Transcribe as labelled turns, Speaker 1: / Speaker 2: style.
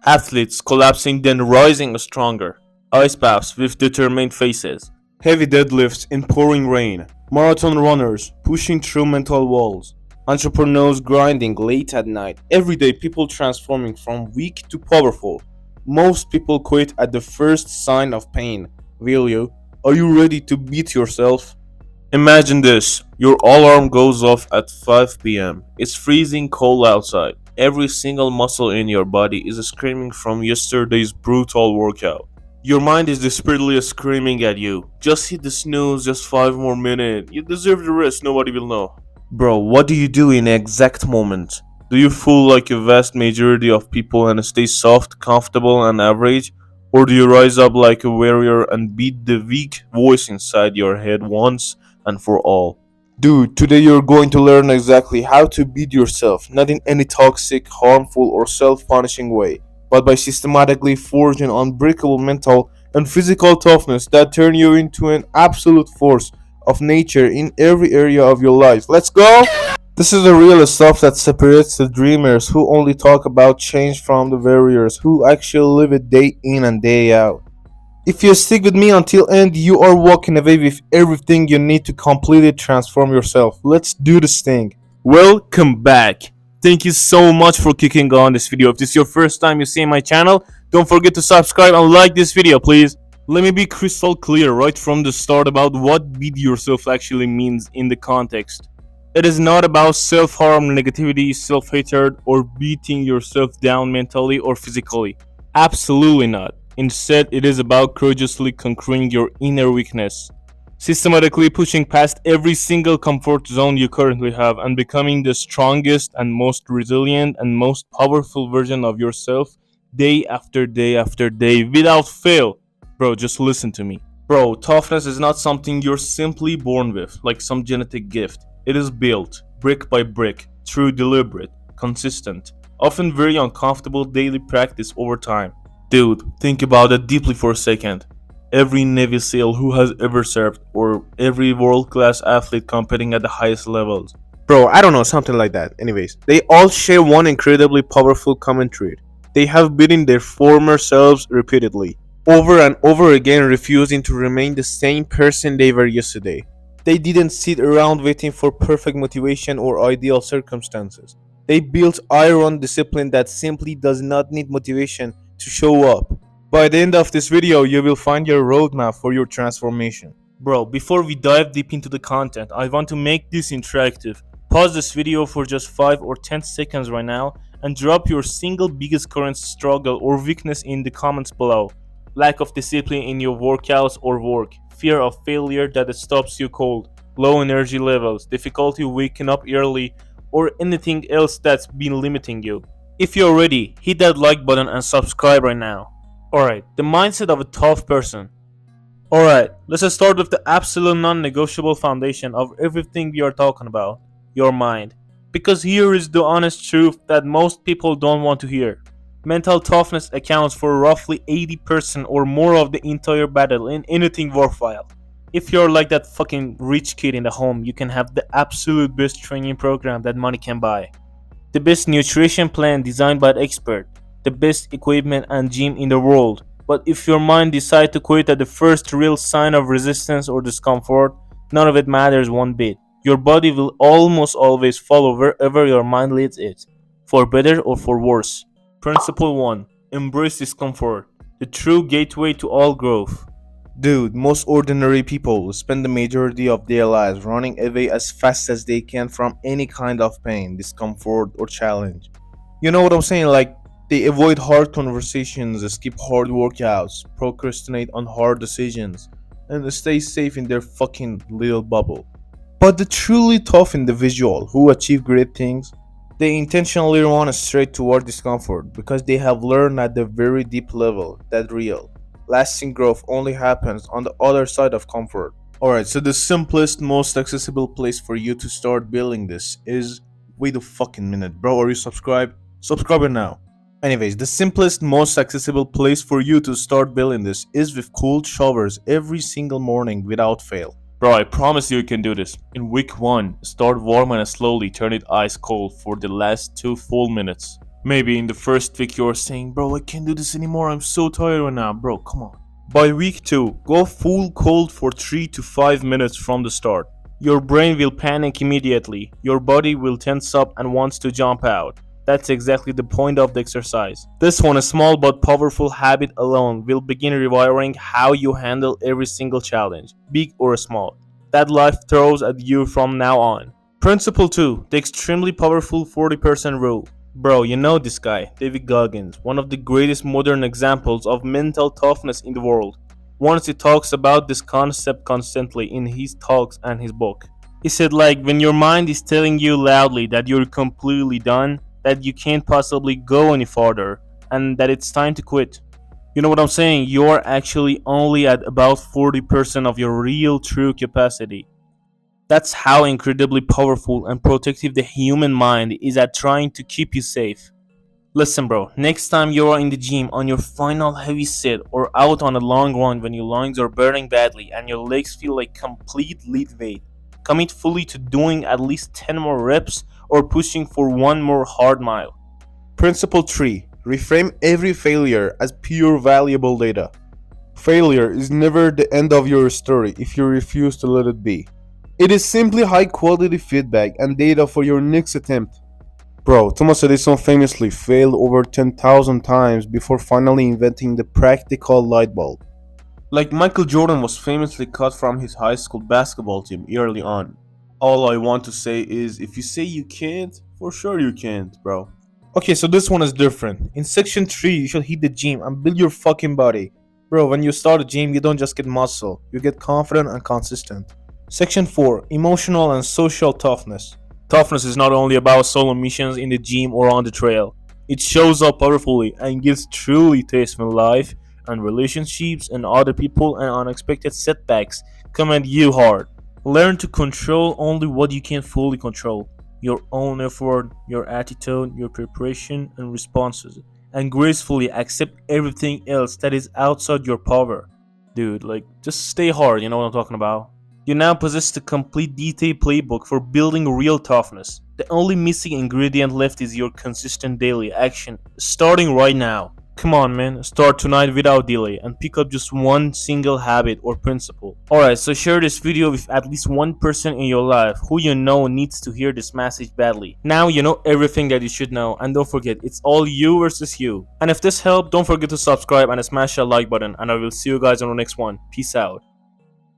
Speaker 1: Athletes collapsing then rising stronger. Ice baths with determined faces. Heavy deadlifts in pouring rain. Marathon runners pushing through mental walls. Entrepreneurs grinding late at night. Everyday people transforming from weak to powerful. Most people quit at the first sign of pain. Will you? Are you ready to beat yourself? Imagine this. Your alarm goes off at 5 p.m. It's freezing cold outside. Every single muscle in your body is screaming from yesterday's brutal workout. Your mind is desperately screaming at you. Just hit the snooze, just 5 more minutes. You deserve the rest, nobody will know. Bro, what do you do in the exact moment? Do you fool like a vast majority of people and stay soft, comfortable, and average? Or do you rise up like a warrior and beat the weak voice inside your head once and for all? Dude, today you're going to learn exactly how to beat yourself, not in any toxic, harmful, or self punishing way, but by systematically forging unbreakable mental and physical toughness that turn you into an absolute force of nature in every area of your life. Let's go! This is the real stuff that separates the dreamers who only talk about change from the warriors who actually live it day in and day out. If you stick with me until end, you are walking away with everything you need to completely transform yourself. Let's do this thing. Welcome back. Thank you so much for clicking on this video. If this is your first time you see my channel, don't forget to subscribe and like this video, please. Let me be crystal clear right from the start about what beat yourself actually means in the context. It is not about self-harm, negativity, self-hatred, or beating yourself down mentally or physically. Absolutely not. Instead, it is about courageously conquering your inner weakness, systematically pushing past every single comfort zone you currently have and becoming the strongest and most resilient and most powerful version of yourself day after day after day without fail. Bro, just listen to me. Bro, toughness is not something you're simply born with, like some genetic gift. It is built, brick by brick, through deliberate, consistent, often very uncomfortable daily practice over time. Dude, think about it deeply for a second. Every Navy SEAL who has ever served, or every world class athlete competing at the highest levels. Bro, I don't know, something like that. Anyways, they all share one incredibly powerful common trait. They have beaten their former selves repeatedly, over and over again, refusing to remain the same person they were yesterday. They didn't sit around waiting for perfect motivation or ideal circumstances. They built iron discipline that simply does not need motivation to show up. By the end of this video, you will find your roadmap for your transformation. Bro, before we dive deep into the content, I want to make this interactive. Pause this video for just 5 or 10 seconds right now and drop your single biggest current struggle or weakness in the comments below. Lack of discipline in your workouts or work, fear of failure that stops you cold, low energy levels, difficulty waking up early, or anything else that's been limiting you. If you're ready, hit that like button and subscribe right now. Alright, the mindset of a tough person. Alright, let's start with the absolute non-negotiable foundation of everything we are talking about, your mind. Because here is the honest truth that most people don't want to hear. Mental toughness accounts for roughly 80% or more of the entire battle in anything worthwhile. If you're like that fucking rich kid in the home, you can have the absolute best training program that money can buy. The best nutrition plan designed by an expert, the best equipment and gym in the world. But if your mind decides to quit at the first real sign of resistance or discomfort, none of it matters one bit. Your body will almost always follow wherever your mind leads it, for better or for worse. Principle 1. Embrace discomfort, the true gateway to all growth. Dude, most ordinary people spend the majority of their lives running away as fast as they can from any kind of pain, discomfort, or challenge. You know what I'm saying? Like, they avoid hard conversations, skip hard workouts, procrastinate on hard decisions, and stay safe in their fucking little bubble. But the truly tough individual who achieve great things, they intentionally run straight toward discomfort because they have learned at the very deep level that real, lasting growth only happens on the other side of comfort. Alright, so the simplest, most accessible place for you to start building this is... Wait a fucking minute, bro, are you subscribed? Subscribe it now. Anyways, the simplest, most accessible place for you to start building this is with cold showers every single morning without fail. Bro, I promise you can do this. In week 1, start warm and slowly turn it ice cold for the last 2 full minutes. Maybe in the first week you're saying, bro, I can't do this anymore, I'm so tired right now, bro, come on. By week 2, go full cold for 3 to 5 minutes from the start. Your brain will panic immediately, your body will tense up and wants to jump out. That's exactly the point of the exercise. This one, a small but powerful habit alone, will begin rewiring how you handle every single challenge, big or small, that life throws at you from now on. Principle 2, the extremely powerful 40% rule. Bro, you know this guy, David Goggins, one of the greatest modern examples of mental toughness in the world. Once he talks about this concept constantly in his talks and his book. He said, like, when your mind is telling you loudly that you're completely done, that you can't possibly go any farther, and that it's time to quit. You know what I'm saying? You're actually only at about 40% of your real true capacity. That's how incredibly powerful and protective the human mind is at trying to keep you safe. Listen, bro, next time you are in the gym on your final heavy set or out on a long run when your lungs are burning badly and your legs feel like complete lead weight, commit fully to doing at least 10 more reps or pushing for one more hard mile. Principle 3, reframe every failure as pure valuable data. Failure is never the end of your story if you refuse to let it be. It is simply high quality feedback and data for your next attempt. Bro, Thomas Edison famously failed over 10,000 times before finally inventing the practical light bulb. Like Michael Jordan was famously cut from his high school basketball team early on. All I want to say is, if you say you can't, for sure you can't, bro. Okay, so this one is different. In section 3, you should hit the gym and build your fucking body. Bro, when you start a gym, you don't just get muscle, you get confident and consistent. Section 4, emotional and social toughness. Toughness is not only about solo missions in the gym or on the trail. It shows up powerfully and gives truly taste when life and relationships and other people and unexpected setbacks come at you hard. Learn to control only what you can fully control. Your own effort, your attitude, your preparation and responses. And gracefully accept everything else that is outside your power. Dude, like, just stay hard, you know what I'm talking about? You now possess the complete detailed playbook for building real toughness. The only missing ingredient left is your consistent daily action, starting right now. Come on, man, start tonight without delay and pick up just one single habit or principle. Alright, so share this video with at least one person in your life who you know needs to hear this message badly. Now you know everything that you should know, and don't forget, it's all you versus you. And if this helped, don't forget to subscribe and smash that like button, and I will see you guys on the next one. Peace out.